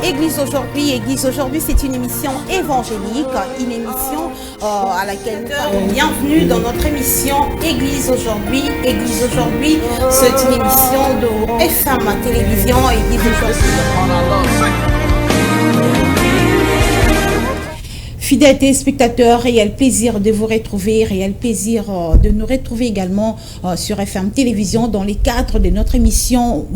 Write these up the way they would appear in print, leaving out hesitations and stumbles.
Église aujourd'hui. Église aujourd'hui, c'est une émission évangélique, une émission à laquelle bienvenue dans notre émission Église aujourd'hui. Église aujourd'hui, c'est une émission de FM Télévision Église aujourd'hui. Fidèles téléspectateurs, réel plaisir de vous retrouver, réel plaisir de nous retrouver également sur FM Télévision dans les cadres de notre émission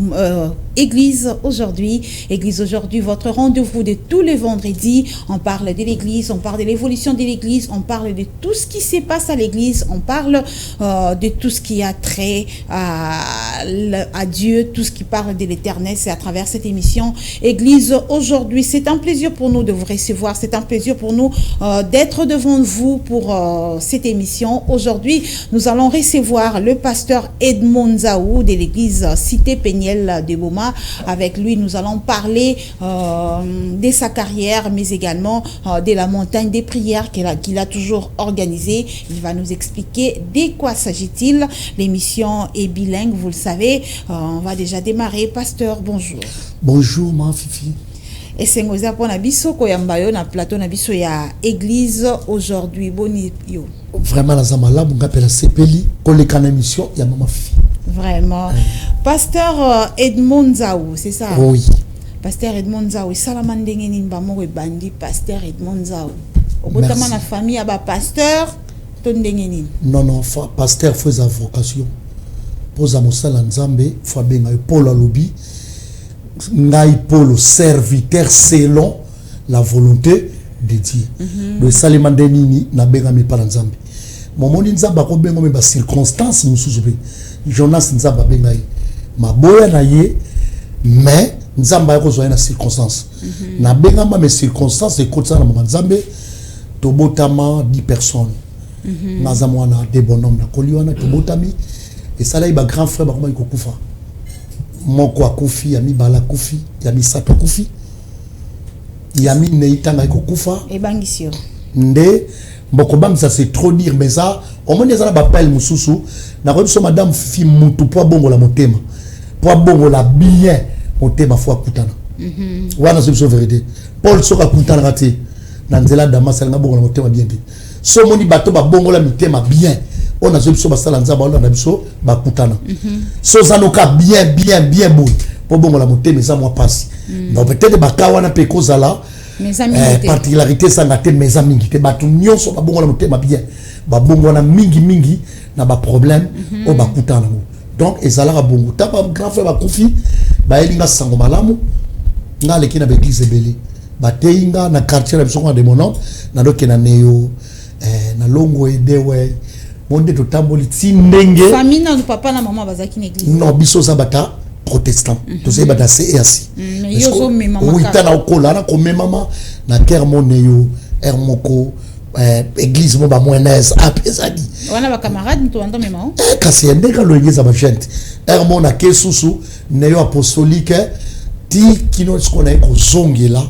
Église aujourd'hui. Église aujourd'hui, votre rendez-vous de tous les vendredis. On parle de l'Église, on parle de l'évolution de l'Église, on parle de tout ce qui se passe à l'Église, on parle de tout ce qui a trait à Dieu, tout ce qui parle de l'Éternel. C'est à travers cette émission Église aujourd'hui. C'est un plaisir pour nous de vous recevoir, c'est un plaisir pour nous d'être devant vous pour cette émission. Aujourd'hui, nous allons recevoir le pasteur Edmond Nzaou de l'église Cité Péniel de Boma. Avec lui, nous allons parler de sa carrière, mais également de la montagne des prières qu'il a toujours organisée. Il va nous expliquer de quoi s'agit-il. L'émission est bilingue, vous le savez. On va déjà démarrer. Pasteur, bonjour. Bonjour, ma Fifi. Et c'est ngoza pour nabiso koyambayo na plateau nabiso ya église aujourd'hui boni yo. Vraiment la zamala bunga pela sepeli koleka na émission ya mama Fifi. Vraiment. Pasteur Edmond Nzaou, c'est ça? Oui. Pasteur Edmond Nzaou, salamandenge ni mbamo bandi Pasteur Edmond Nzaou. Obotama na famille aba pasteur tondenge ni. Non, pasteur faut sa vocation. Posa mosala nzambe faut benga Paul alobi. Ngai Paul serviteur selon la volonté de Dieu. Le salimande nini na benga mi para nzambe. Momoni nzamba ko benga me ba circonstance mususu be. Jonas nzamba benga yi. Maboya na ye mais nzamba ko zo na circonstance. Na benga ma mes circonstances e kotsa na mo nzambe to botama 10 personnes. Naza mwana de bonhomme na koliwana to botami et ça là il ba grand frère ba ko kufa. Moko akufi ya mibala kufi ya misato kufi ya mine itanga iko kufa et bangisio nde mboko bangisa c'est trop dire mais ça au moins ezala ba appel mususu na ko so madame Fifi mutu po bongo la motema po bongo la bien motema fo akutana wana c'est vérité Paul soka kutana raté na nzela Damas nga bongo la motema bien so moni bato ba bongo la mitema bien on a besoin basala nzaba on a besoin bakutana so zanoka bien bon pour bon la monter mais ça moi passe donc peut-être bakawa na peko zala particularité ça ngate mes amis qui te batu nyonso ba bon la monter bien ba bongo na mingi na ba problème o bakutana donc ezala bongo ta ba grand frère ba konfi ba elinga sango malamu ngale kina ba église belé ba teinga na quartier na biso de mon oncle na doke na neo na longo edewe monde to tamboli tindenge famille na papa na maman bazaki na église non biso zabata protestant to say bata CAC yozo me maman oui tana okola na ko me maman na kermoneyo ermoko église mo ba moyenaise apesadi wana ba camarade to anda mema kasi ndeka lo église ba gente ermo na kesusu neyo apostolique ti kino skona ko zongela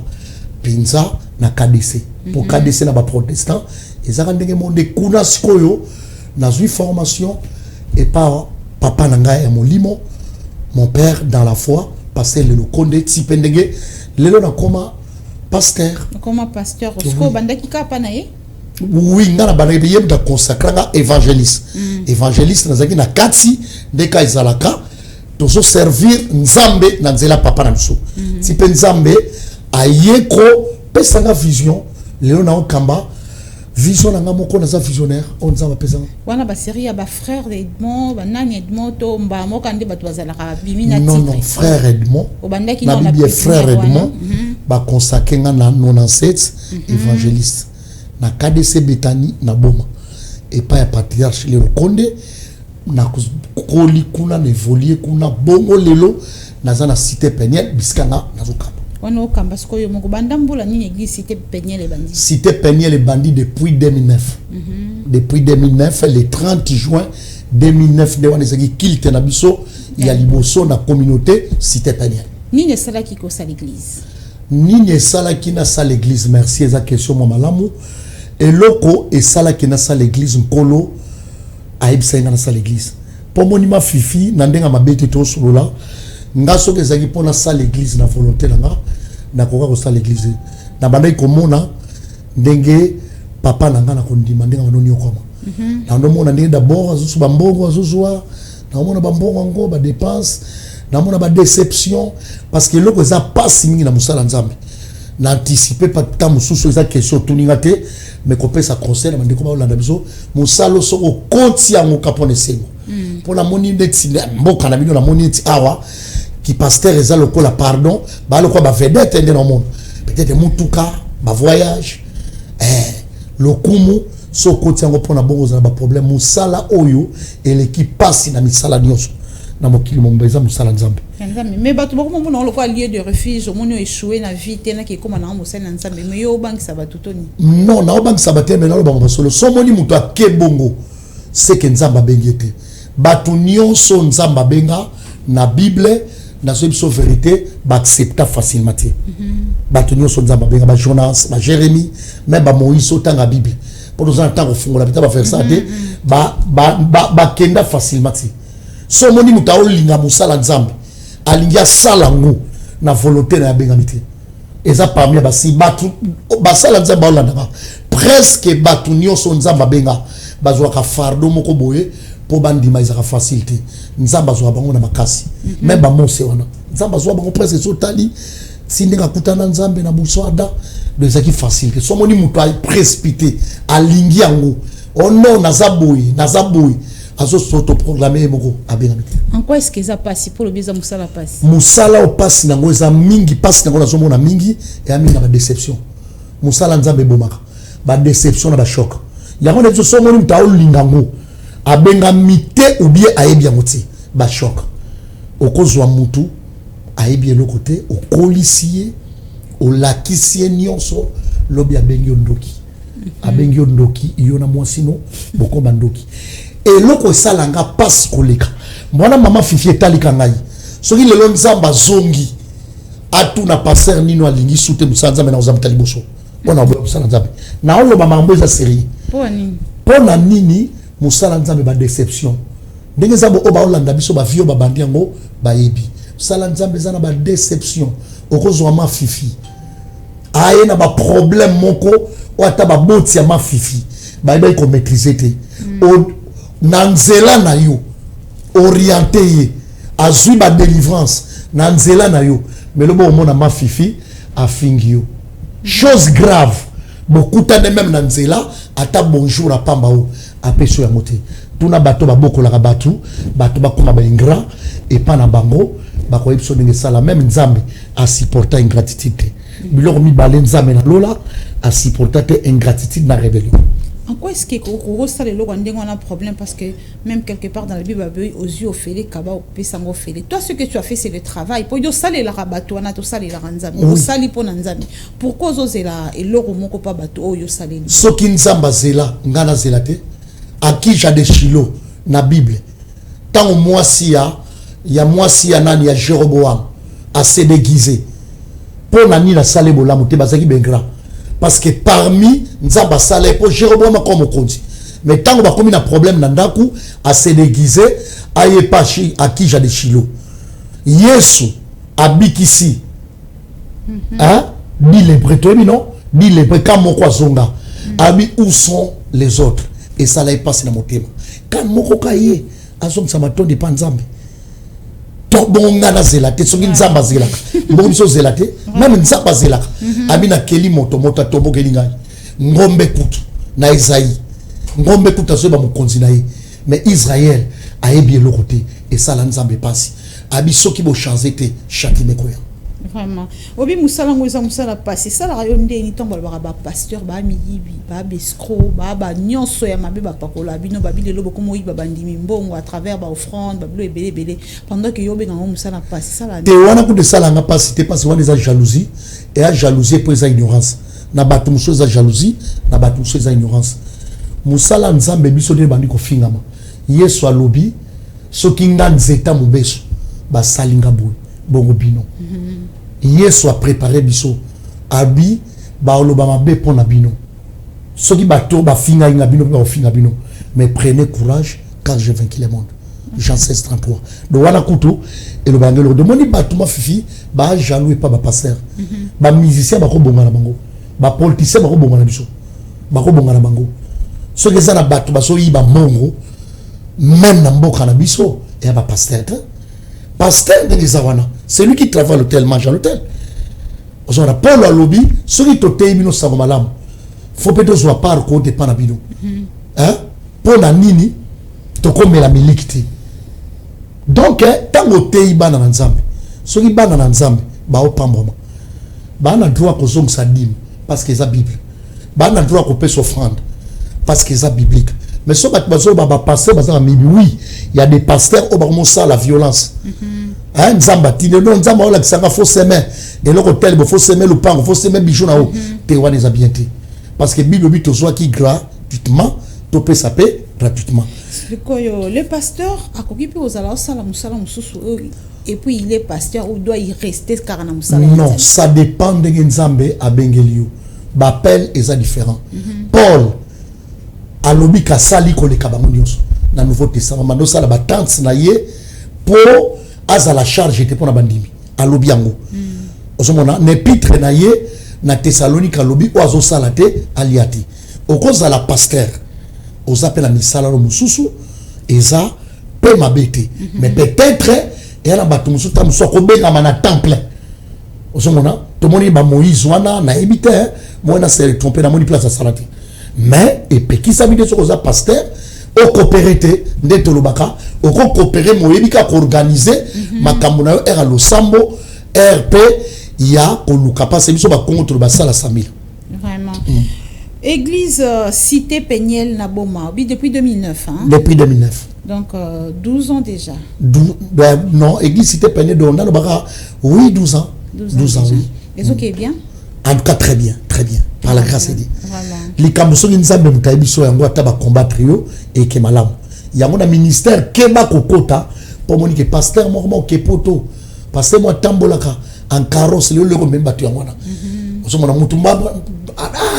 pinza na KDC pour KDC na ba protestant ezaka ndenge monde kuna sikoyo dans une formation et par papa nanga et mon limo mon père dans la foi passer le konde tipendenge lelo na koma pasteur osko bandaki ka panaye oui ngana bandaki yem da consacranga évangéliste évangéliste nazaki na kati ndeka izalaka tozo servir nzambe na nzela papa na biso tipe nzambe ayeko pesanga vision lelo na okamba vision na ngamoko na za visionnaire on za bapesa wana ba série ya ba frère Edmond ba nani Edmond to mba moka ndi batu bazala ka bimina titre non frère Edmond obandaki na bien frère Edmond ba consacrer na 97 évangéliste na KDC Betani na Boma et pas ya patriarche le Konde na koli kuna na évoluer kuna bongo lelo na za na cité Péniel biskanga na zokamba wana okamba sikoyo moko bandambula nini église Cité Péniel et bandit Cité Péniel et bandit depuis 2009 depuis 2009 le 30 juin 2009 de wana ezaki kilte na biso ya liboso na communauté Cité Péniel nini sala ki ko sa l'église nini sala ki na sa l'église merci eza question mo malamu eloko et sala ki na sa l'église nkolo aibisa na sa l'église po monima Fifi na ndenga mabete to solola nga soki ezaki mpona sa l'église na volonté nanga na koka ko sa l'église na bandai komona ndenge papa na ngana ko ndima ndenge manoni okoma na ndo mona ndenge d'abord azusu bambongo azuzwa na mona bambongo ngo ba dépense na mona ba déception parce que loko za passe mingi na musala nzambe na anticiper pas tant mususu eza question tuninga te mais ko pesa conseil na ndeko ba olanda biso musalo soko konti yango kapone sengo pour la moni ndeti mboka na bino na moni eti awa qui pasteur eza lokola pardon ba lokwa ba vedette ndé na monde peut-être mutuka ba voyage lokumu so konti yango pona bongo za ba problème musala oyo et l'équipe passe na misala nyonso na mokili mombeza musala nzambe mais bato bako mo na lieu de refuge au monde échoué na vie tena ki koma na musala nzambe mais yo banki sabatutoni non na banki sabate mais na lo bango basolo so moni muto ake bongo c'est que nzamba bengete bato nyonso nzamba benga na bible na so vérité ba accepta facilement bato nyonso nzamba benga ba Jonas ba Jérémie même ba Moïse otanga bible pour nous entendre fungola pita ba faire ça ba kenda facilement so moni muta olinga musala nzambe alingia sala ngo na volonté na benga mité eza parmi ba si batu basala nzambe olanda presque batu nyonso nzamba benga bazwa ka fardo moko boye po bandima izaka facilité nzamba zwa bango na makasi même ba monse wana nzamba zwa bango presque sotali sindinga kutana nzambe na buswada dezaki facilité so moni muto a précipité alingi yango ono nazaboyi azo soto proclamer moko abenga miti en quoi est-ce que ça passe pour le bisa musala passe musala o passe nango eza mingi passe nango nazo mona mingi et ami na ba déception musala nzambe bomaka ba déception na ba choc yango ne so moni muta o lingango abenga mité ou bien ayebi yango ti ba choc okozwa mutu ayebi le côté au colisier au lakisie nyonso lobi abengi ondoki abengi ondoki yona mwasino boko bandoki et loko salanga passe koleka mwana mama fifi etalika ngai soki lelo nzamba zongi atuna passer nino alingi sute musanza mena ozamtali boso ona obo musala nzambe na oloba mambo eza série pona nini musala nzambe ba déception ndenge zabo oba olanda biso ba vio ba bandi yango ba yebi musala nzambe zana ba déception okozwa ma fifi aye na ba problème moko o ata ba boti ya ma fifi ba eba ko maîtriser te nanzela na yo orienté ye azui ba délivrance nanzela na yo mais le bon mona ma fifi a fingio chose grave beaucoup de même nanzela ata bonjour a pamba o apeso ya moté tuna bato ba bokola ka bato ba koma ba ingrat et pas na bango ba ko ipso ndenge sala même nzambe a supporter ingratitude biloko mi bale nzambe na lola a supporter ingratitude na rébellion. En quoi est-ce que ça le logo on a un problème parce que même quelque part dans la Bible aux yeux au félé kaba au pesango félé toi ce que tu as fait c'est le travail pour yo sale la rabato na to sale la ranzami o sali po nanzami pourquoi ozela et logo moko pa bato o yo sale soki nzamba zela ngana zela te akija de Shilo na Bible tant mwasi ya nani ya Jéroboam a se déguisé pour nani la sale bolamu te bazaki bengra parce que parmi nzamba sale pour Jéroboam comme konzi mais tant ba komi na problème na ndaku a se déguiser aye pachi akija de Shilo Yesu abikisi dit les prêtres non dit les prêtres comme quoi zonga abi où sont les autres et ça là passe na motema quand moko kaye azom sama to de panzambe to bonga na zelate soki nzamba zelaka mbongo so zelate même nzamba zelaka abi na keli moto tombo kelinga ngombe kutu na Isaïe ngombe kutu so ba mokonzi na ye mais Israël a bien le côté et ça la nzambe passe abi soki bo changer te châtiment koya vraiment obi musala ngoza musala passe ça la yonde ni tombo ba pasteur ba miyibi ba bescro ba nyonso ya mabe ba pakola bino ba bilelo boko moyi ba bandimi mbongo à travers ba offrande ba bilo ebele pendant que yobe ngo musala passe ça la te wana ku de sala nga passe te passe wana za jalousie et a jalousie pour sa ignorance na batu muso za jalousie na batu muso za ignorance musala nzambe biso de bandi ko fingama yesu alobi soki nga nzeta mubeso ba salinga boy bongo bino Yesu a préparé biso abi ba oloba mabe pona bino soki bato ba finga inga bino ba finga bino mais prenez courage car j'ai vaincu le monde Jean 16 33 donc wana kutu et le bangelo de moni batuma fifi ba jaloux pas ba pasteur ba musicien ba ko bongana bango ba politicien ba ko bongana biso ba ko bongana bango so que ça na batu ba so yiba mongo même na mboka na biso et ba pasteur de Gizawana c'est lui qui travaille à l'hôtel mange à l'hôtel on a Paul à lobby ceux qui toté bino sa malam faut peut-être soit par côté pas na bino hein pour na nini to comme la milikiti donc tant que tu es dans l'ensemble ceux qui sont dans l'ensemble ba au pamboma ba na droit ko zong sa dîme parce que c'est la Bible ba na droit ko payer offrande parce que c'est la biblique mais ce que bazo ba passer ba mi oui il y a des pasteurs au ba ça la violence hein nzamba tine non nzamba ola kisanga faut s'aimer et le hôtel faut s'aimer le pain faut s'aimer bijou na haut te wana les habiletés parce que Bible bito soit qui gratuitement to peut saper gratuitement. Le pasteur a occupé aux alas et puis il est pasteur ou doit y rester car non, ça dépend de Nzambe à Bengelio. L'appel est différent. Paul a lobby ka sali ko le kabamonios dans Nouveau Testament mando sala ba tante na ye pour aza la charge était pour na bandimi a lobby yango. Osomona n'épître na ye na Thessalonique a lobby o azo salate aliati. Au cause de la pasteur aux appels à misala mususu eza pe mabete mais peut-être et la batu mususu tam so ko benga mana temple osomona to moni ba Moïse wana na ebite moi na se tromper na moni place à salati mais et pe qui s'habite sur aux pasteur au coopérité ndeto lobaka au coopérer moyebika ko organiser makambo na era lo sambo RP ya ko luka passe biso ba kongo to ba sala 100 000 vraiment. Église Cité Péniel Naboma, depuis 2009. Hein? Depuis 2009. Donc 12 ans déjà. Non, Église Cité Péniel, oui, 12 ans. 12 ans, oui. Et ce qui est bien? En tout cas, très bien, très bien. Par la grâce de Dieu. Les Kamboso Nzambe Mutaibiso yango ataba combattre yo et ke malamu. Yango na ministère keba kokota pour monique pasteur mormo ke poto. Pasteur moi tambolaka en carrosse le remember tu yango na. Osomona mutumba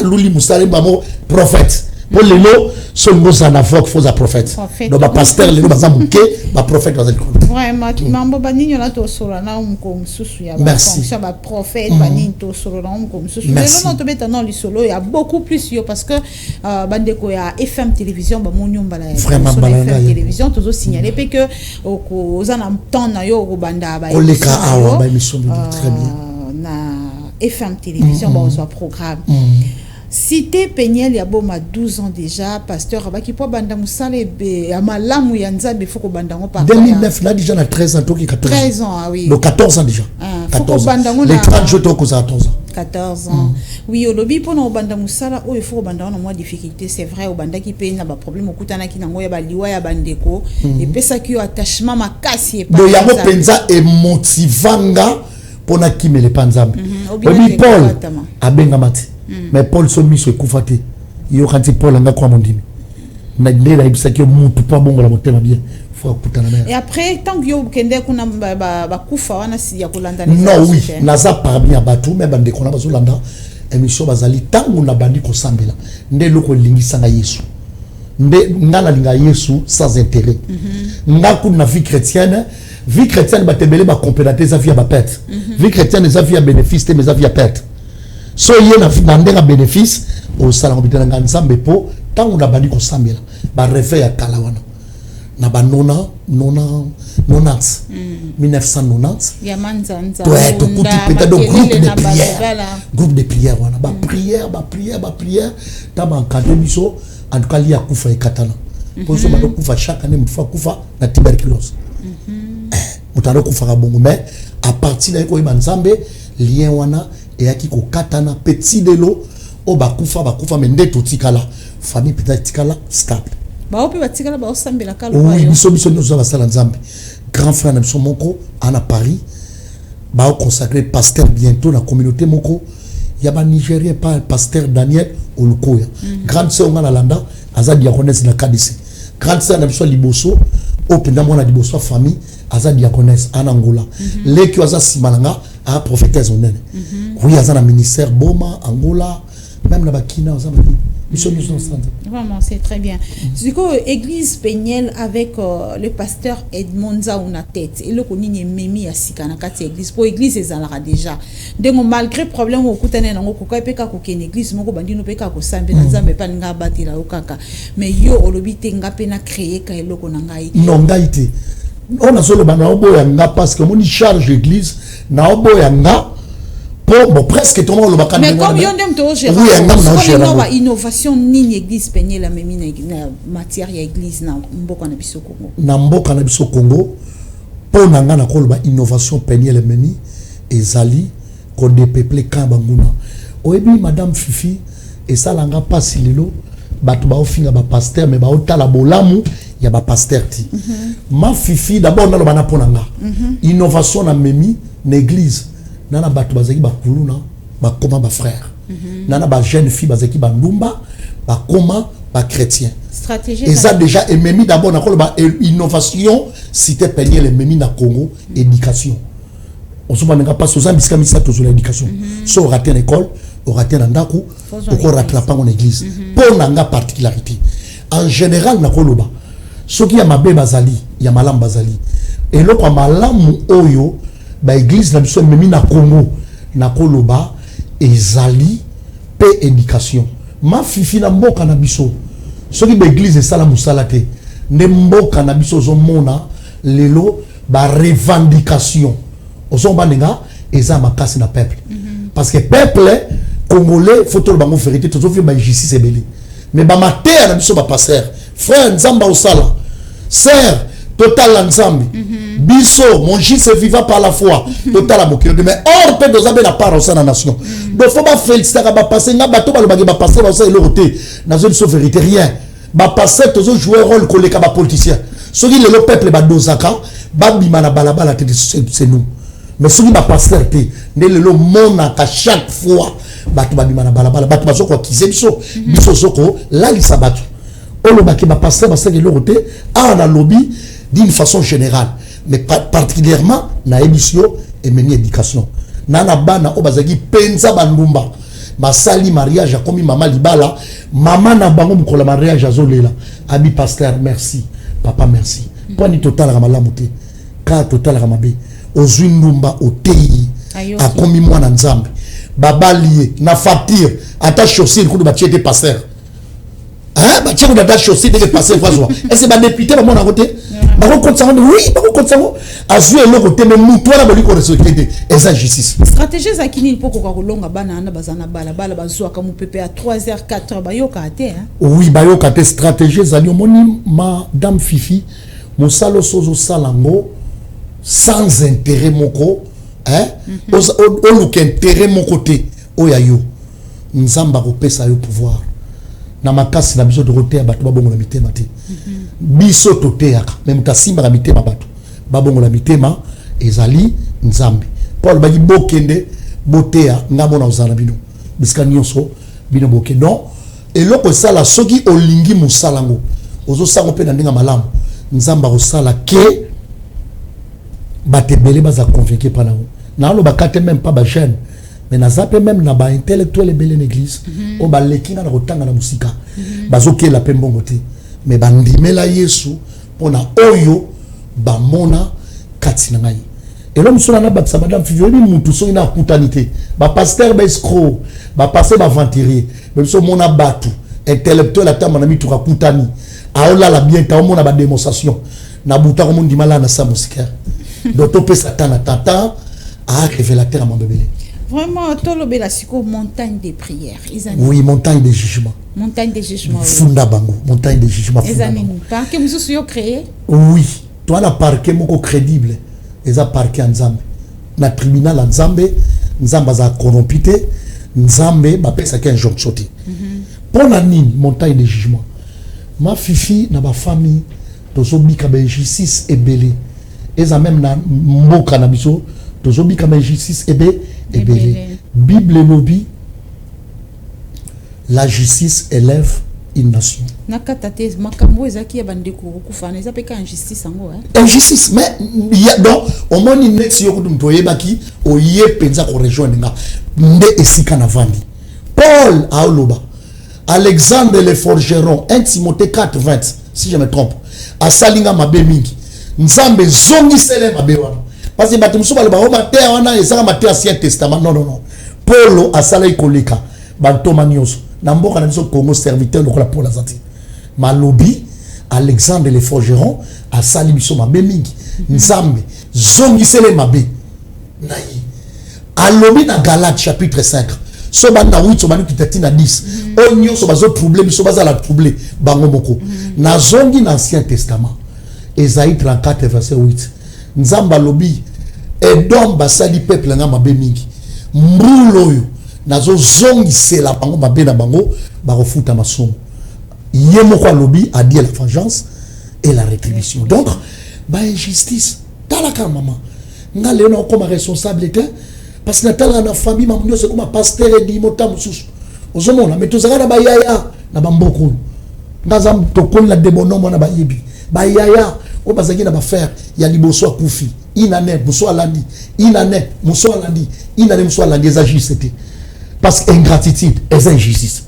luli musale bamo prophète pour les lots sont nos anavoques faux à prophète donc ba pasteur les lots bazamuke ba prophète bazali vraiment mambo baninyo la to solo na umko msusu ya ba ba prophète banin to solo na umko msusu mais non to beta non li solo il y a beaucoup plus yo parce que bandeko ya FM télévision ba monyomba la vraiment FM télévision toujours signaler pe que aux en temps na yo ko banda ba oleka awa ba émission très bien na FM télévision ba on programme Cité Péniel ya boma 12 ans déjà pasteur abaki po banda musale be amalamu ya nzambe foko banda ngo par 2009 là déjà na 13 ans toki 14 13 ans ah oui donc 14 ans déjà 14 ans les 30 jours toko za 14 ans 14 ans oui au lobby pour no banda musala o il faut banda na moi difficulté c'est vrai au banda ki pe na ba problème okutana ki nango ya ba liwa ya bandeko et pesa ki attachement makasi et pas donc yango penza et motivanga pona kimele panzambe oui Paul abenga mati mais Paul somi se kufate yo kanti Paul anga kwa mondimi na ndela ibisaki mutu pa bongo la motema bien faut kutana na et après tant que yo kende kuna ba kufa wana si ya kolanda non oui naza parmi abatu mais bande kona bazolanda émission bazali tangu na bandi ko sambela nde loko lingisanga Yesu nde ngala linga Yesu sans intérêt ngaku na vie chrétienne batebele ba compléter sa vie à ba perte vie chrétienne sa vie à bénéfice mais sa vie à perte so yena ndenga bénéfice au salon bitana nzambe po tangu na bandi ko sambela ba réveil ya kalawana na ba 1990 ya manzanza to kuti peta do groupe de prière wana ba prière ta ba encadrer biso en tout cas li akufa ekatana pour so ba kufa chaque année mfa kufa na tuberculose mutaro kufa bongo mais à partir de ko nzambe lien wana et à qui ko katana petit de l'eau au bakufa mais ndeto tikala famille peut-être tikala stable ba opi batikala ba osambela kala oui biso nous va sala nzambe grand frère na biso moko à Paris ba consacrer pasteur bientôt la communauté moko ya ba Nigérien pas pasteur Daniel Olukoya grande sœur ngana landa aza diaconesse na KDC grande sœur na biso liboso au penda mona liboso famille aza diaconesse en Angola les qui aza simalanga a prophétesse onene oui aza na ministère Boma Angola même na Bakina aza Vraiment, c'est très bien. Du coup, église Péniel avec le pasteur Edmond Zaouna tête. Et le konini memi ya sikana kati église. Pour église ezalaka déjà. Donc malgré problème au kutane na ngoko ka peka ko ken église moko bandino peka ko sambe na nzambe pa nga batila okaka. Mais yo olobi te nga pe na créer ka eloko na ngai. Non ngaite. On a solo bana oboya nga parce que moni charge église na oboya nga. Bon, presque tout le monde le mais comme yon dem to gérer. Oui, on innovation ni église Péniel la même matière ya église na mboka na biso Congo. Na mboka na biso Congo pour nanga na koloba innovation Péniel memi ezali ko dépeuple kambanguna. Oyebi madame Fifi et ça langa pasi lelo batu ba ofinga ba pasteur mais ba otala bolamu ya ba pasteur ti. Ma Fifi d'abord na lo bana ponanga. Innovation na memi na église. Nana batu bazaki ba kuluna ba koma ba frère. Nana ba jeune fille bazaki ba ndumba ba koma ba chrétien. Stratégie. Et ça déjà et memi d'abord na ba innovation cité Péniel et memi na Congo éducation. On se demande pas aux ambisca misa to l'éducation. So rater l'école, on rater nandaku, on ko rattraper en église. Pour nanga particularité. En général na koloba. Ce qui a mabe bazali, ya malam bazali. Et lo kwa malamu oyo ba église na biso memi na Congo na koloba ezali pe éducation. Ma Fifi na mboka na biso. Soki ba église esala musala te. Ne mboka na biso zo mona lelo ba revendication. Ozo banenga eza makasi na peuple. Parce que peuple congolais faut to bango vérité to zo fi ba justice ebele. Mais ba mater na biso ba passer. Frère Nzamba osala. Sœur total Nzambe. Biso mon Jésus vivant par la foi. Total amokiro mais hors peut deux abe la part au sein de la nation. Donc faut pas féliciter ba passer na bato ba ba passer ba ça l'autre na zone so vérité rien. Ba passer tozo jouer rôle koleka ba politicien. Soki le peuple ba dozaka ba bima na balabala c'est nous. Mais soki ba passer te ne le mona ka chaque fois bato ba bima na balabala bato ba soko kize biso biso soko la li sabatu. Olo ba ki ba passer ba ça l'autre a na lobby d'une façon générale. Mais particulièrement na émission et meni éducation nana bana obazaki penza bandumba basali mariage akomi mama libala mama na bango mukola mariage azolela abi pasteur merci papa merci poni total ramalamu te ka total ramabe ozwi ndumba otei akomi mwana nzambe babalié na facture ata chaussure kudu ba tiete pasteur hein ba tiete da chaussure de pasteur voisin est-ce ba député ba mona côté oui, stratégie za kini pour ko longa bana na bazana bala bazwa comme pepe à 3h 4h ba yoka te hein. Oui, ba yoka te stratégie za moni madame Fifi mosalo sozo salango sans intérêt moko hein o luke intérêt moko te oyayo nzamba ko pesa yo pouvoir na makasi na biso de roter bato babongo na mitema te biso toteaka même ta simba na mitema bato babongo na mitema ezali nzambe Paul bagi bokende botea ngamo na uzana bino biska nyonso bino boke non eloko sala soki olingi musalango ozo sango pe na ndinga malamu nzamba osala ke batebele baza convaincu par nango na lo bakate même pas ba jeune mais na zape même na ba intellectuel belé l'église o ba lekinga na kotanga na musika bazoke la pembongo te mais bandimela Yesu pona oyo ba mona kati na ngai et l'homme sur la base madame Fifi mutu so ina kutanité ba pasteur ba escroc ba passer ba venturier même so mona batu intellectuel atama na mitu kutani aola la bien ta mona ba démonstration na buta ko mundi mala na sa musika donc to pe satana tata a révélateur à mon bébé. Vraiment, Tolobe la siko montagne des prières. Oui, montagne de jugement. Montagne de jugement. Funda bango, montagne de jugement. Parquet vous créé? Oui, toi la parquet moko crédible. Eza parquet Nzambe. Na tribunal Nzambe, Nzamba za corrompité, Nzambe ba pesa qu'un jour sauté. Pour la nini montagne de jugement. Ma Fifi na ba famille tozobika ba justice ebele. Eza même na mboka na biso tozobika ba justice ebele. Bible lobby, la justice élève une nation. Injustice, mais il y a donc au moins une next yo kutumtoye baki oye penza ko rejoindre nga nde esika na vandi. Paul aoloba Alexandre le forgeron, 1 Timothée 4, 20, si je me trompe. Asalinga mabe mingi. Nzambe zongi sele mabe wana. Parce que batumso bale ba mater wana ezaka mater ancien testament. Non non non. Paulo asala ikoleka bantoma nyonso. Na mboka na biso Congo serviteur lokola Paul azati. Malobi Alexandre le forgeron asali biso mabe mingi. Nzambe zongi sele mabe. Nayi. Alobi na Galates chapitre 5. So ba na 8 so ba ni kitati na 10. Onyo so bazo troublé so baza la troublé bango moko. Na zongi na ancien testament. Esaïe 34 verset 8. Nzamba lobi Edom basali peuple nga mabe mingi. Mbulo yo nazo zongi sela bango mabe na bango ba refuta masomo. Ye moko lobi a dit la vengeance et la rétribution. Donc ba injustice talaka maman. Nga le na comme responsabilité parce que natala na famille mamunyo c'est comme pasteur et dit mota mususu. Ozomona mais tozaka na ba yaya na bamboko. Ngazam to kon la debonomo na ba yebi. Ba yaya o bazaki na ba faire ya liboso akufi. Inane muso alandi. Inane muso alandi. Inane muso alandi ezagiste. Parce que ingratitude est injustice.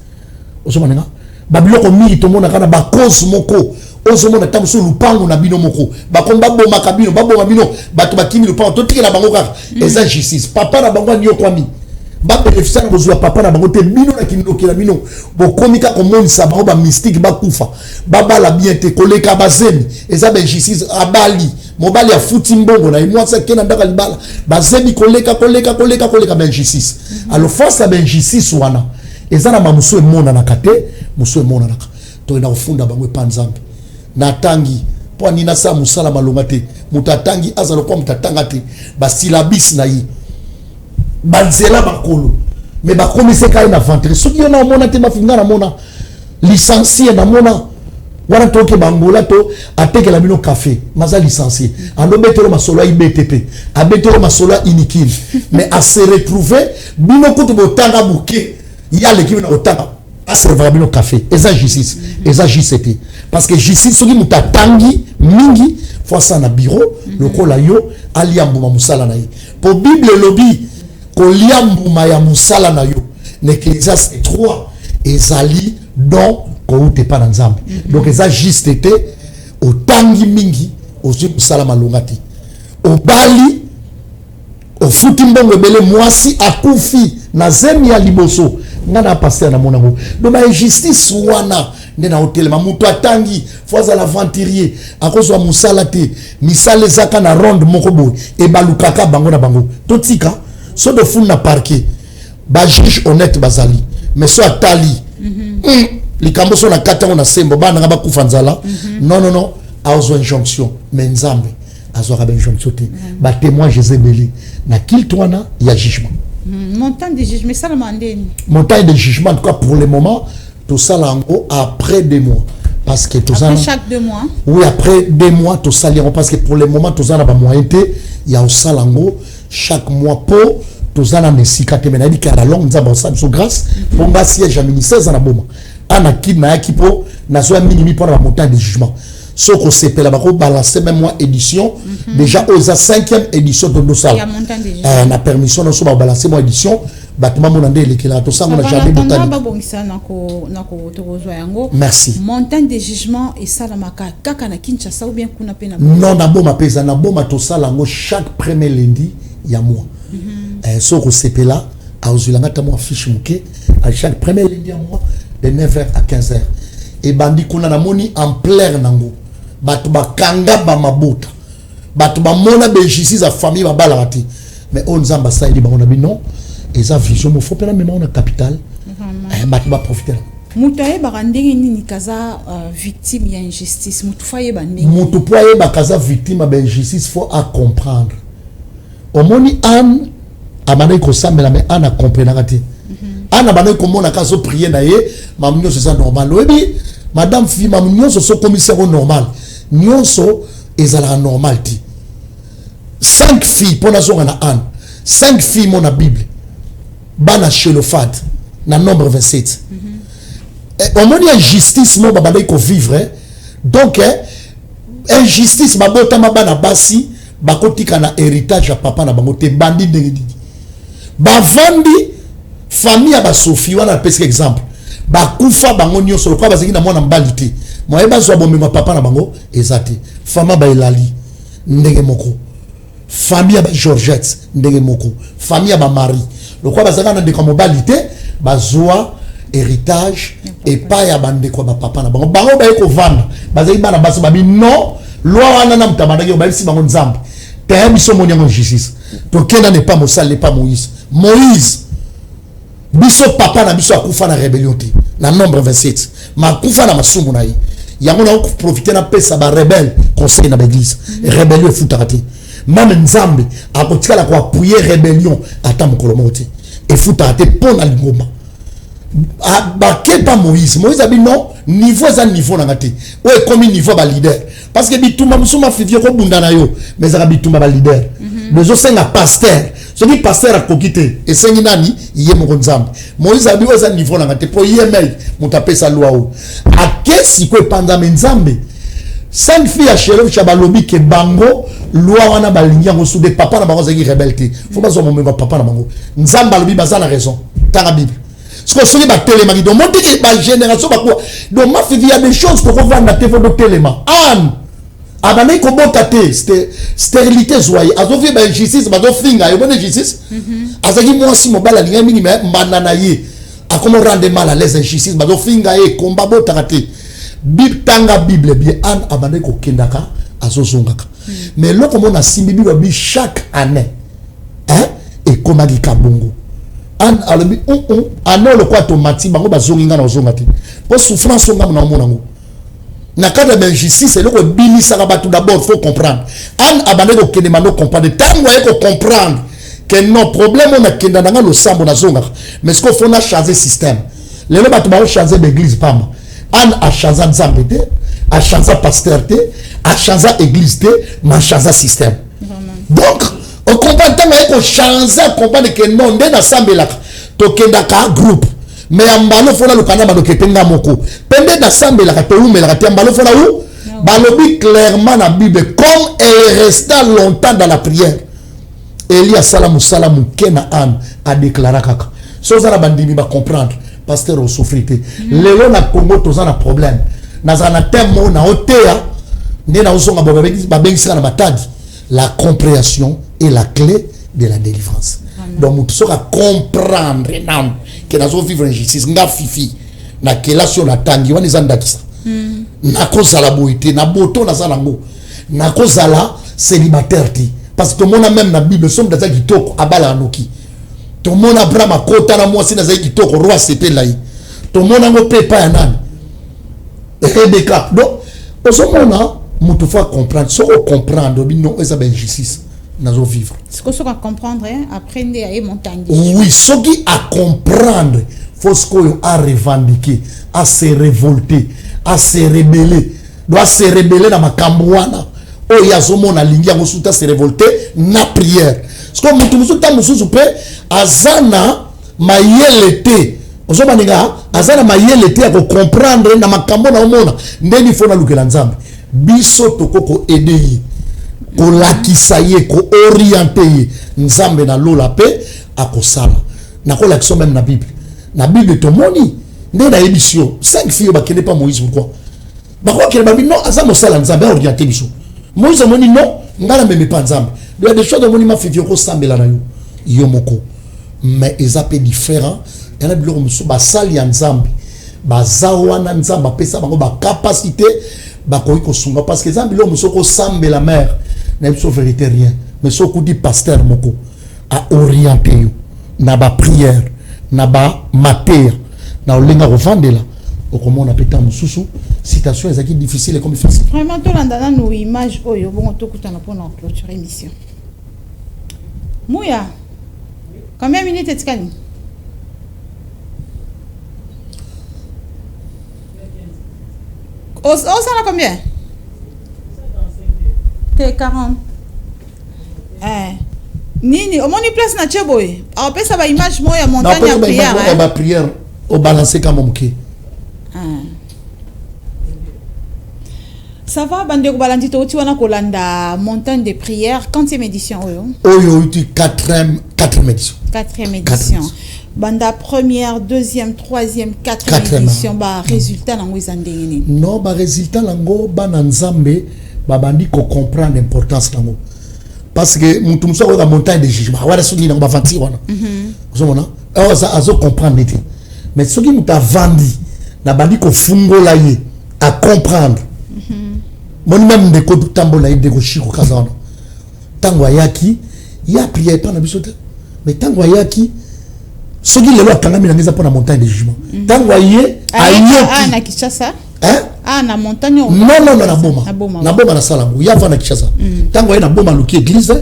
Ozomona nga babiloko mingi to mona kana ba cause moko. Ozomona tamuso lupango na bino moko. Ba komba boma kabino, baboma bino, bato bakimi lupango to tikela bango kaka. Injustice. Papa na bango nyo kwami. Ba bénéficiaire bozwa papa na bango te bino na kindoki na bino. Bo komika ko monisa bango ba mystique ba kufa. Baba la bien te koleka bazemi. Eza ba injustice abali. Mobali ya futi mbongo na imwa sa kena ndaka libala. Bazemi koleka ba injustice. Alors face à ba injustice wana. Eza na mamuso emona na kate, muso emona na ka. To ina ofunda bango panzambe. Na tangi po nina sa musala malonga te mutatangi azalo kwa mutatanga te ba syllabus na yi banzela bakolo mais ba komise kai na ventre soki na mona te mafinga na mona licencié na mona wana toke bangola to atekela bino café maza licencié ando betelo masolo IBTP abetelo masolo inikil mais à se retrouver bino kutu botanga buke ya l'équipe na otanga a servir bino café eza justice eza JCT parce que justice soki mutatangi mingi fois ça na bureau lokola yo aliambuma musala na ye pour bible lobby ko liambuma ya musala na yo n'Ecclésiaste 3 ezali donc ko ute pa na nzambe donc eza JCT otangi mingi ozi musala malongati obali ofuti mbongo ebele mwasi akufi na zemi ya liboso ngana passer na monango do ba injustice wana ndena hotelema mutu atangi foza la venturier akozwa musala te misale zaka na ronde moko boy e balukaka bango na bango totika so de fun na parquet ba juge honnête bazali mais so atali likambo so na kata na sembo bana nga bakufa nzala non azo injonction mais nzambe azo ka injonction te ba témoin Jézabeli na kil toana ya jugement. Montant de jugement, ça montant de jugement, en tout cas pour le moment, tout ça là en gros après 2 mois. Parce que tout après ça. Chaque 2 mois. Oui, après 2 mois, tout ça là parce que pour le moment, tout ça n'a pas moyen. Il y a aussi en gros chaque mois pour tout ça là mais si quand tu dit qu'à la longue nous avons ça grâce pour nga siège à ministère ça na boma. Ana kid na ki po na so minimi pour la montant de jugement. Ce qu'on s'appelle là-bas, balancer même moi édition. Déjà, aux 5e édition de nos salles. La permission, nous sommes balancer moi édition. Bâtiment mon andé les là tout ça on a jamais botanique. Merci. Montant de jugement et ça la maka kaka na Kinshasa ou bien kuna pena. Non na boma pesa na boma tout ça là chaque premier lundi il y a moi. Ce qu'on s'appelle là à Ozulanga ta moi fiche muke à chaque premier lundi à moi de 9h à 15h. Et bandi kuna na moni en plein nango. Batu bakanga ba mabota batu ba mona be justice a famille ba balarati mais on nzamba ça il ba on a bi non et ça vision mo faut pas même on a capital batu ba profiter mutaye ba ndenge nini kaza victime ya injustice mutu faye ba ndenge mutu poye ba kaza victime ba injustice faut à comprendre au moni an amana ko sambela mais an a comprendre ngati an abana ko mona kaso prier na ye mamunyo c'est ça normal webi madame fi mamunyo so commissaire normal nyonso ezala normal ti 5 filles pour la zone na an 5 filles mon Bible bana Shelofad na nombre 27 au moins injustice mo babandai ko vivre donc injustice babota mabana basi bakotika na héritage ya papa na bango te bandi ndenge bavandi famille ba Sophie wana pese exemple ba kufa bango nyonso lokwa bazaki na mwana mbali te moye bazwa bomengo papa na bango ezate fama ba elali ndenge moko famille ba Georgette ndenge moko famille ba Marie lokwa bazaka na ndeko mobali te bazwa héritage et pas ya bandeko ba papa na bango bango ba eko vanda bazaki bana baso babi non loi wana na mtabandaki ba bisi bango nzambe te biso moni en justice to kenda ne pas Mosala pas Moïse biso papa na biso akufa na rébellion te na nombre 27 ma kufa na masumu na yi yango na profiter na pesa ba rebelle conseil na l'église rébellion futaka te même nzambe akotika la ko appuyer rébellion ata mokolo moti et futaka te pona lingoma ba pas Moïse a dit non niveau za niveau na ngati ouais comme niveau ba leader parce que bitumba musuma fivie ko bunda na yo mais za bitumba ba leader bezo senga pasteur ce qui pasteur a kokité et sengi nani yé mo nzambe Moïse a dit ouais za niveau na ngati po yemel mutape sa loi o a kesi ko panda nzambe cinq filles à chéri chabalobi ke bango loi wana balingia ngo soude papa na bango zaki rebelle faut pas zo mo papa na bango nzamba lobi bazana raison tanga bible ce que celui qui téléma qui demande que la génération va quoi donc ma fille il y a des choses pour voir na téléphone de téléma an abana ko botate stérilité zoye azofi ba justice ba do finga yo bonne justice azaki moi si mobala linga mingi mbana ye a comment rendre mal à l'aise injustice ba do finga e combat botate bib tanga bible bien an abana ko kendaka azozongaka mais loko mona simbi bi chaque année hein et komagi kabongo an alobi ano le kwa tomati bango bazonginga na ozongati po souffrance nga na mona ngo na cadre de justice le ko binisa ka batu d'abord faut comprendre an abande ko kende mano comprendre tango e ko comprendre que non problème on a kenda nga lo sambo na zonga mais ce qu'on faut na changer système le batu ba changer d'église pam an a changer nzambe te a changer pasteur te a changer église te ma changer système donc on comprend tant que changer comprendre que non ndé na sambelaka to kenda ka groupe mais ambalo fona lukana ba doketenga moko pende na sambelaka to umelaka te ambalo fona ou balobi clairement na bible comme elle resta longtemps dans la prière Elia salamu salamu kena an a déclaré kaka so za bandimi ba comprendre pasteur au souffrité lelo na Congo to za na problème na za na temo na otea ndé na osonga ba bengisa na matadi la compréhension est la clé de la délivrance. Donc, tu sauras comprendre que nous avons vivre en justice. Nga fifi, na kelation na tangi, wani zandakisa. Na koza la boité, na boto na zanango. Na koza la célibataire ti. Parce que tout le monde a même na Bible, somme dans qui toko abala anoki. Tout le monde a brama kota na moi si na qui toko roi c'était là. Tout le monde a ngo pepa ya nani. Rebecca. Donc, au ce moment mutu faut comprendre, so comprendre non eza ben justice nazo vivre. Ce que so comprendre apprendre à montagne. Oui, ce qui a comprendre faut ce qu'on a revendiquer, à se révolter, à se rebeller, doit se rebeller dans makambo wana. O yazomo na lingia ngosuta se révolter na prière. Ce que mutu musuta mususu pe azana mayelete. Ozo baninga azana mayelete ko comprendre na makambo na omona ndeni fona lukela nzambe. Biso tokoko aider ko lakisa ye ko orienter ye nzambe na lola pe akosala na ko lakisa même na bible to moni nde na émission 5 filles bakende pas Moïse pourquoi ba ko kele ba non azamo sala nzambe orienter biso Moïse moni non ngala meme pas nzambe il y a des choses de moni ma fille ko sambela na yo moko mais ezapé différent et na biloko muso ba sali ya nzambe ba zawana nzamba pesa bango ba capacité parce que les gens sont semblent la mère n'est pas vérité rien mais ce qu'on dit pasteur moko a orienté na ba prière na ba mater na olinga revendre là au comment on appelle ça mususu citation est difficile comme facile vraiment tout l'andana nous image oyo bon to kutana pour na clôturer émission Mouya combien de minutes est-ce qu'il ça a combien? T'es 40. Nini, au moins une place na tcheboy. Après ça va image moi ya montagne à prière. On va prière au balancer comme moké. Ça va bande ko balandi to ti wana kolanda montagne de prière quantième édition oyo? Oyo tu 4e édition. 4e édition. Banda première, deuxième, troisième, quatrième édition, bah résultat nango ezandengeni. Non, bah résultat nango ba nanzambe ba bandi ko comprendre l'importance nango. Parce que mutu muso ko montagne de jugement. Wala soki nango ba vanti wana. Vous mona? Alors ça azo comprendre neti. Mais soki muta vandi na bandi ko fungola ye à comprendre. Mon même de ko tambola ye de ko shiko kazana. Tango yaki ya prière pas na bisote. Mais tango yaki ce qui est là, quand même, il pour la montagne de jugement. Tant que vous voyez, na Kinshasa. Hein? Na montagne. Non, na boma. Na boma na salamou. Il y a na Kinshasa. Tant que vous voyez na boma luki église,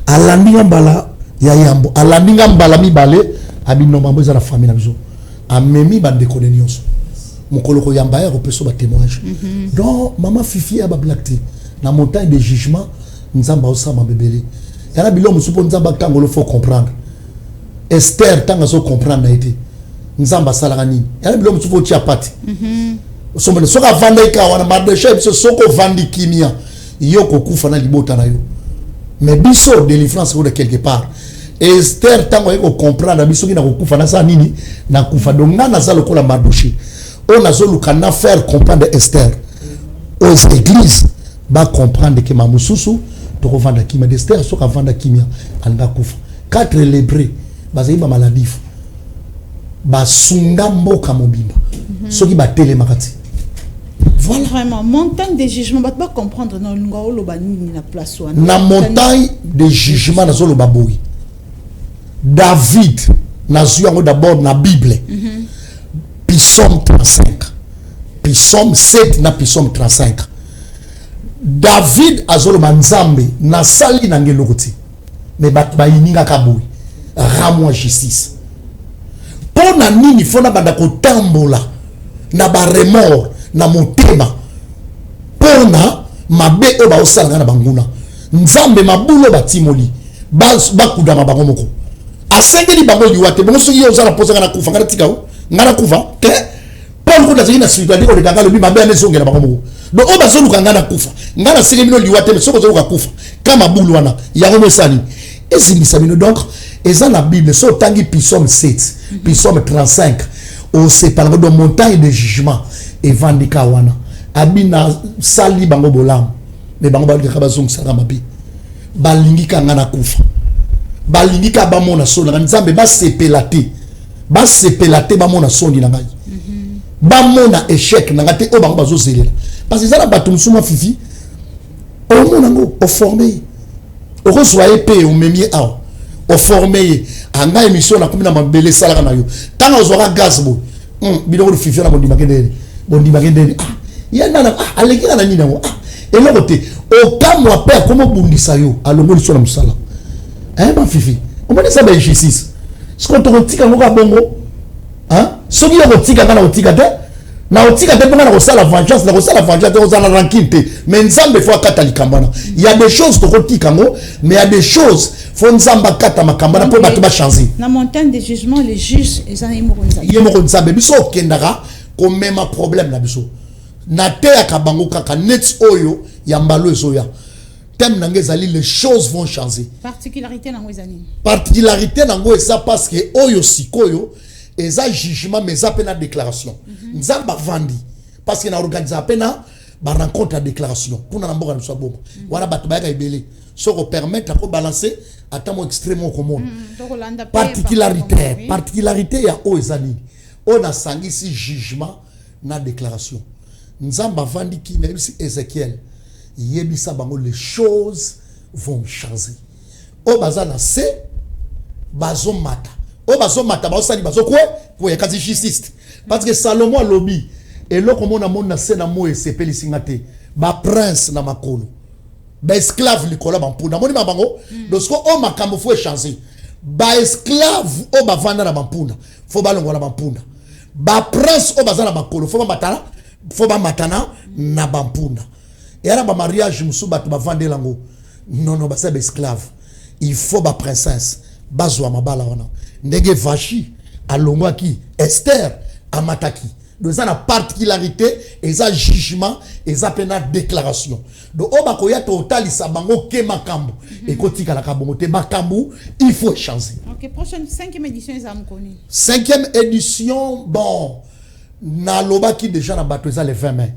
à la mbala ya yambo, à la mbala mi balé, abi no mambo za la famille na biso. A memi ba déconner nyonso. Mokolo ko yamba ya ko peso ba témoignage. Donc maman Fifi a ba blacté na montagne de jugement, nzamba osama bebele. Yana bilo musupo nzamba tango le faut comprendre. Esther tant que comprendre été nzamba salaka nini yana bilo mutuko tia pati sombe soka vanda ika wana madesha biso soko vandi kimia yoko kufa na libota na yo mais biso délivrance ko de quelque part Esther tant que comprendre biso kina ko kufa na sa nini na kufa donc na za lokola madouché on a zoluka na faire comprendre Esther aux églises ba comprendre que mamususu to ko vanda kimia d'Esther soka vanda kimia anga kufa 4 lébrés bazaïba maladif basunga mboka mobimba soki batele makati voilà vraiment montagne de jugement ba pas comprendre na ngao lo banini na place wana na montagne de jugement na zolo baboui David na zuango d'abord na Bible Psaume 35 Psaume 7 na Psaume 35 David azolo manzambe na sali na ngelokoti mais bat ba ininga kaboui rends-moi justice. Pour na nini fona banda ko tambola na ba remords na motema. Pour na mabe o ba osala na banguna. Nzambe mabulo batimoli. Ba kudama bango moko. Asengeli bango liwate bongo soki yo zala posa na kufa ngana tikao. Ngana kufa ke Paul ko dazina sirikadi ko de kangalo bi mabe amezongela bango moko. Do o ba zolu kangana kufa. Ngana sengeli no liwate me soko zo ka kufa. Kama bulu wana yango mesani. Et c'est donc, et dans la Bible, so tangi Psaume 7, Psaume 35, on se parle de montagne de jugement, et vandika wana. Abina sali bango bolam, mais bango balika kabazong saramabi. Balingika ngana kufa. Balingika bamona sona, nzambe ba sepelate. Ba sepelate bamona soni na ngai. Bamona échec na ngate o bango bazo zelela. Parce que ça la batum suma fifi. O mona ngo o formé. Au reçoit paye au memi ao au formé anga émission na komina mabele salaka na yo tant aux aura gaz bo bidon fifi na bondi magende yana na aleki na nini na et le côté au cas moi père comment bundisa yo alongo li sona musala ma fifi on m'a dit ça ben justice ce qu'on te retika ngoka bongo soki yo retika kana retika te na otika te na ko sala vengeance na ko sala vengeance aux ala rankinte mais nzambe faut akata likambana il y a des choses to kotika ngo mais il y a des choses faut nzamba kata makambana pour battu ba changer na montagne de jugement les juges ezana yemo nzambe biso okendaka ko même problème na biso na te akabango kaka net oyo ya mbalo ezoya thème na ngezali les choses vont changer particularité na ngezani particularité na ngo ça parce que oyo sikoyo eza jugement mais ça pena déclaration nzamba vandi parce que na organiser pena ba rencontre à déclaration pour na mboka so bomba wana bato ba ka ibele so ko permettre ko balancer atamo extrêmement commun particularité ya o ezani on a sangisi jugement na déclaration nzamba vandi ki même si Ézéchiel yebisa bango les choses vont changer o bazana c'est bazo mata o bazo mata ba osali bazo quoi ya kazi justice parce que Salomon lobby et là comme on a mon na mo esepeli singate ba prince na makolo ba esclave likola ba mpunda moni mabango lorsque o makambo faut changer ba esclave o ba vanda na mpunda faut ba longola ba mpunda ba prince o bazana makolo faut ba matana na ba mpunda et ara ba mariage musuba to ba vande lango non ba sa ba esclave il faut ba princesse bazwa mabala wana ndenge vachi alongwa ki Esther amataki Donc ça la particularité et ça jugement et ça pena déclaration. Donc on va koya total sa bango ke makambu et kotika la kabongo te makambu il faut changer. OK, prochaine 5e édition ils ont connu. 5e édition bon na loba qui déjà na bato ça le 20 mai.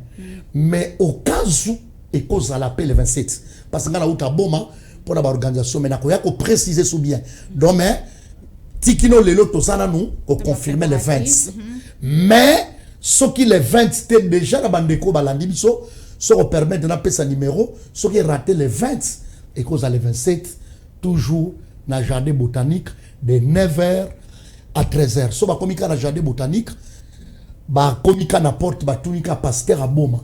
Mais au cas où et cause à l'appel le 27 parce que na uta boma pour la organisation mais na koya ko préciser sous bien. Donc mais tikino lelo to sana nous ko confirmer le 20. Mais ce qui les 20 c'était déjà la bandeko balandi biso ce qui permet de n'appeler sa numéro ce qui raté les 20 et cause à les 27 toujours dans jardin botanique de 9h à 13h so ba komika na jardin botanique ba komika na porte ba tunika pasteur à boma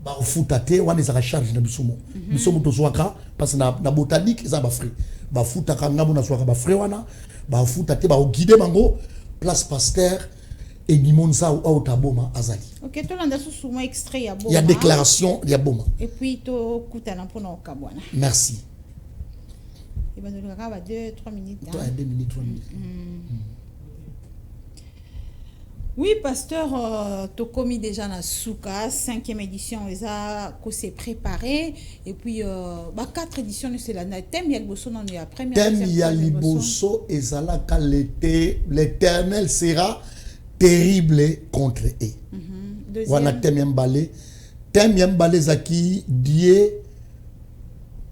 ba futa te wana za charge na biso mo biso mo to zwaka parce na botanique za ba frais ba futa ka ngabo na zwaka ba frais wana ba futa te ba guider mango place pasteur et Nimonza ou Autaboma Azali. OK, tu l'as sous moi extrait ya Boma. Il y a déclaration, il y a Boma. Et puis tu kutana pour no kabwana. Merci. Il va nous regarder 2-3 minutes. 2 minutes, 3 minutes. Oui, pasteur, tu as commis déjà la Souka, 5e édition, ils ont s'est préparé. Et puis, 4 éditions, c'est la thème, il y a le bosso, non, il y a la première. Thème, il y a le bosso, et ça là, quand l'éternel sera terrible contre eux. Voilà, thème balé. Thème balé, Zaki, Dieu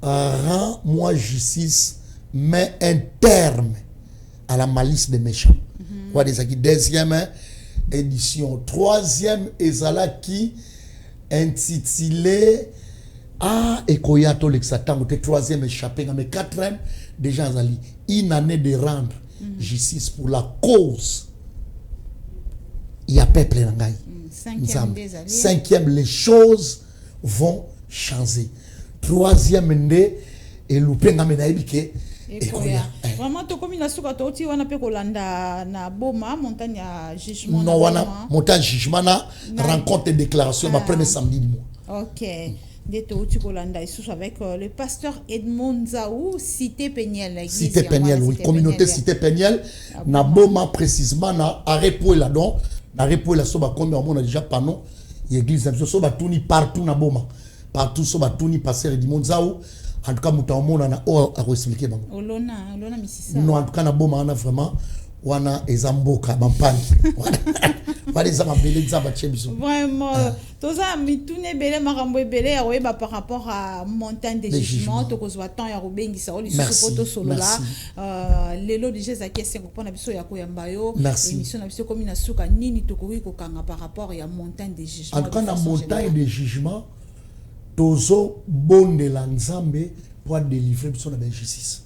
rend moi justice, mais un terme à la malice des méchants. Voilà, Zaki, 2e édition. 3e ezala qui intitulé Ekoyato l'exatant, 3e échappé, mais 4e déjà Zali, une année de rendre justice pour la cause. Il y a peuple nangai. 5e les choses vont changer. 3e ndé et loupé ngamena ebike. Vraiment, tu comme la souka toti wana pe kolanda na Boma montagne à jugement. Non wana montagne jugement na rencontre et déclaration ma premier samedi du mois. OK. De toti kolanda ici avec le pasteur Edmond Zaou Cité Péniel. Cité Péniel oui, communauté Cité Péniel na Boma précisément na arepo là donc na arepo là so ba comme on a déjà panneau l'église so ba tuni partout na Boma. Partout so ba tuni pasteur Edmond Zaou. En tout cas, nous avons expliqué. Olona misisa. Non, en tout cas, na boma on a vraiment wana ezamboka bampani. Voilà les amabele zaba chebiso. Vraiment, tout ça mitune bele marambo bele ya weba par rapport à montagne de jugement to kozwa temps ya robengi sa oli sopoto solo là. Lelo déjà za question ko pona biso ya koyamba yo émission na biso comme na suka nini to ko kanga par rapport ya montagne de jugement. En tout cas, na montagne de jugement tozo bonde la nzambe pour délivrer son injustice.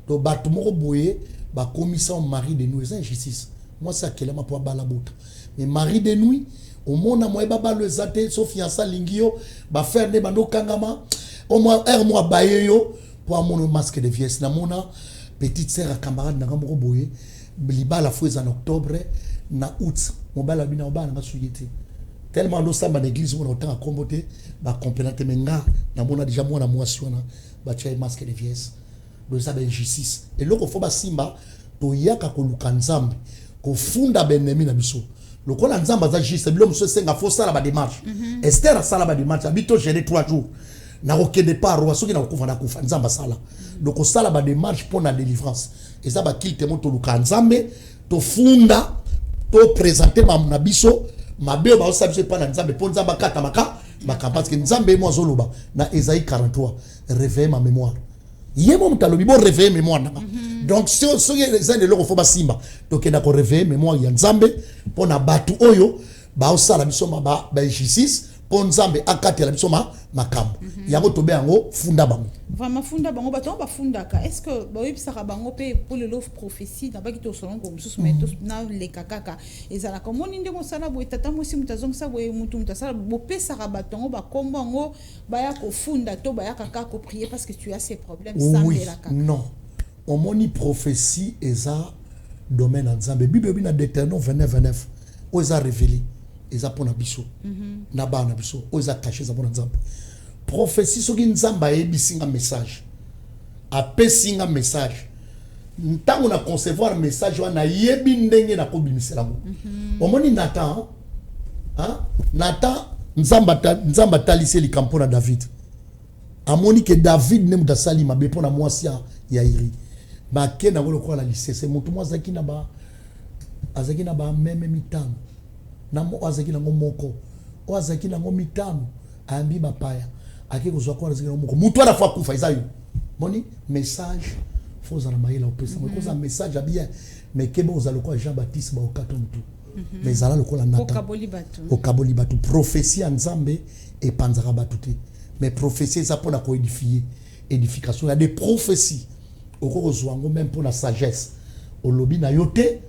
Donc bato moko boye ba commission mari de nous injustice. Moi ça kelema pour balabota. Mais mari de nuit au mona moi baba le zate so fiança lingio ba faire de bando kangama au moins mois bayeyo pour mon masque de vieillesse na mona petite sœur camarade na moko boye liba la fois en octobre na août mo bala bina obana nga suyete. Tellement nous sommes en église on a autant à comboter ba compléter menga na mona déjà moi na moisiona ba tchai masque de vieillesse donc ça ben justice et loko faut ba simba to yaka ko lukanzambe ko funda benemi na biso loko la nzamba za justice bilo mso senga faut ça la ba démarche Esther sala ba démarche habito gêner 3 jours na okende pas roi soki na kufa na kufa nzamba sala donc sala ba démarche pour la délivrance et ça ba kilte moto lukanzambe to funda to présenter na biso mabe ba osabise pa na nzambe po nzamba kata maka parce que nzambe mo zoloba na Esaïe 43 réveiller ma mémoire yemo mutalobi bo réveiller mémoire na donc si les gens de l'eau faut ba simba donc na ko réveiller mémoire ya nzambe po na batu oyo ba osala biso ba justice po nzambe akati la biso makambo yango tobe yango funda bango vraiment funda bango bato ba funda ka est-ce que ba yebisaka bango pe pour le love prophétie na baki to solon ko mususu mais to na le kakaka ezala comme on ndenge sala bo tata mo si mutazong sa bo mutu mutasala bo pesaka bato ba kombo ngo ba ya ko funda to ba ya kaka ko prier parce que tu as ces problèmes sans la kaka non on moni prophétie eza domaine nzambe bible bina Deutéronome 29 oza révélé eza pona biso na bana biso oza caché za pona nzambe prophétie soki nzamba ebisinga message apesinga message ntango na concevoir message wana yebi ndenge na kobimisela ngo omoni Nathan Hein? Nathan, Nzamba talissé les campons à David. Amoni que David n'aime d'asali ma bépon à moi si yairi. Ba ken na wolo kwa la lycée c'est mon moi zaki na ba même mitano. Na mo azaki na ngomoko. O azaki na ngomitano. Ambi mapaya. Ake ko zwa kwa azaki na ngomoko. Mutu ala fa kufa izayo. Moni message faut za na maila opesa. Mo ko za message bien mais kebe ozalo kwa Jean-Baptiste ba okato mutu. Mais zala lokola Nathan. Okaboli batu prophétie en Nzambe et panzara batute. Mais prophétie ça pour la édifier édification. Il y a des prophéties au kozwango même pour la sagesse. Au lobby na yote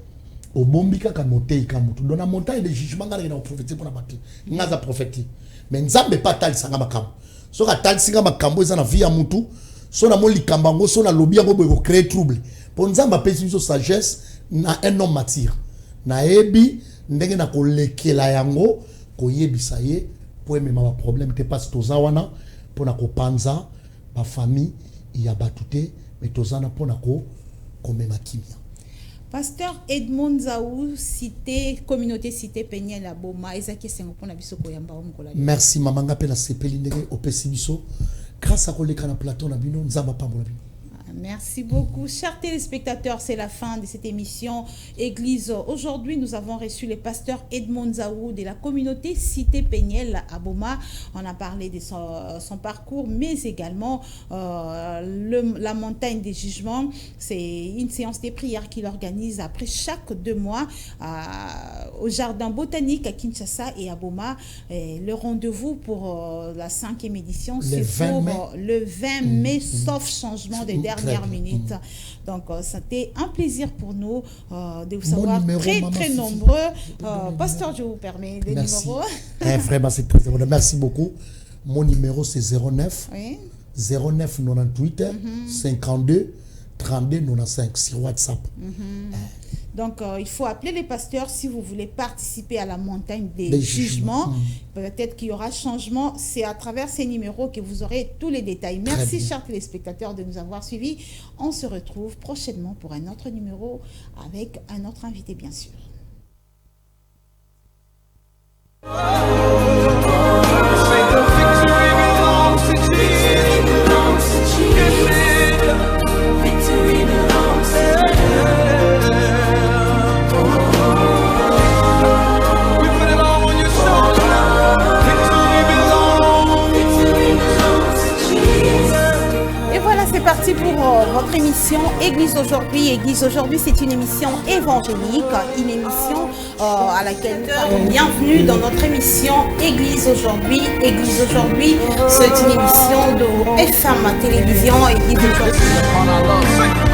au bombika ka monter ka mutu. Dans la montagne de jugement ngana na prophétie pour la batu. Ngaza prophétie. Mais Nzambe pas tal sanga makambo. So ka tal singa makambo eza na vie ya mutu. So na mo likambango so na lobby yango bo créer trouble. Pour Nzamba pesi so sagesse na un homme mature. Na ebi ndenge na kolekela yango koyebisa ye po emema ba problème te passe tozawana pona ko panza ba famille ya batute mais tozana pona ko komema kimia. Pasteur Edmond Zaou, cité communauté cité Peniel à Boma ezaki sengo pona biso ko yamba omukola. Merci mamanga pe la sepeli ndenge opesi biso grâce à koleka na plateau na bino nzamba pambola bino. Merci beaucoup. Chers téléspectateurs, c'est la fin de cette émission Église. Aujourd'hui, nous avons reçu le pasteur Edmond Zaou de la communauté Cité Peniel à Boma. On a parlé de son parcours, mais également la montagne des jugements. C'est une séance de prière qu'il organise après chaque 2 mois au jardin botanique à Kinshasa et à Boma. Et le rendez-vous pour la 5e édition, c'est pour le 20 mai, sauf changement de dernière minute. Donc, c'était un plaisir pour nous de vous savoir très nombreux. Pasteur, je vous permets le numéro. Vraiment, c'est très important. Merci beaucoup. Mon numéro, c'est 09 09 98 52 32 95 sur WhatsApp. Donc, il faut appeler les pasteurs si vous voulez participer à la montagne des jugements. Peut-être qu'il y aura changement. C'est à travers ces numéros que vous aurez tous les détails. Merci, chers téléspectateurs, de nous avoir suivis. On se retrouve prochainement pour un autre numéro avec un autre invité, bien sûr. Parti pour votre émission Église aujourd'hui. Église aujourd'hui, c'est une émission évangélique, une émission à laquelle bienvenue dans notre émission Église aujourd'hui. Église aujourd'hui, c'est une émission de FM Télévision Église aujourd'hui.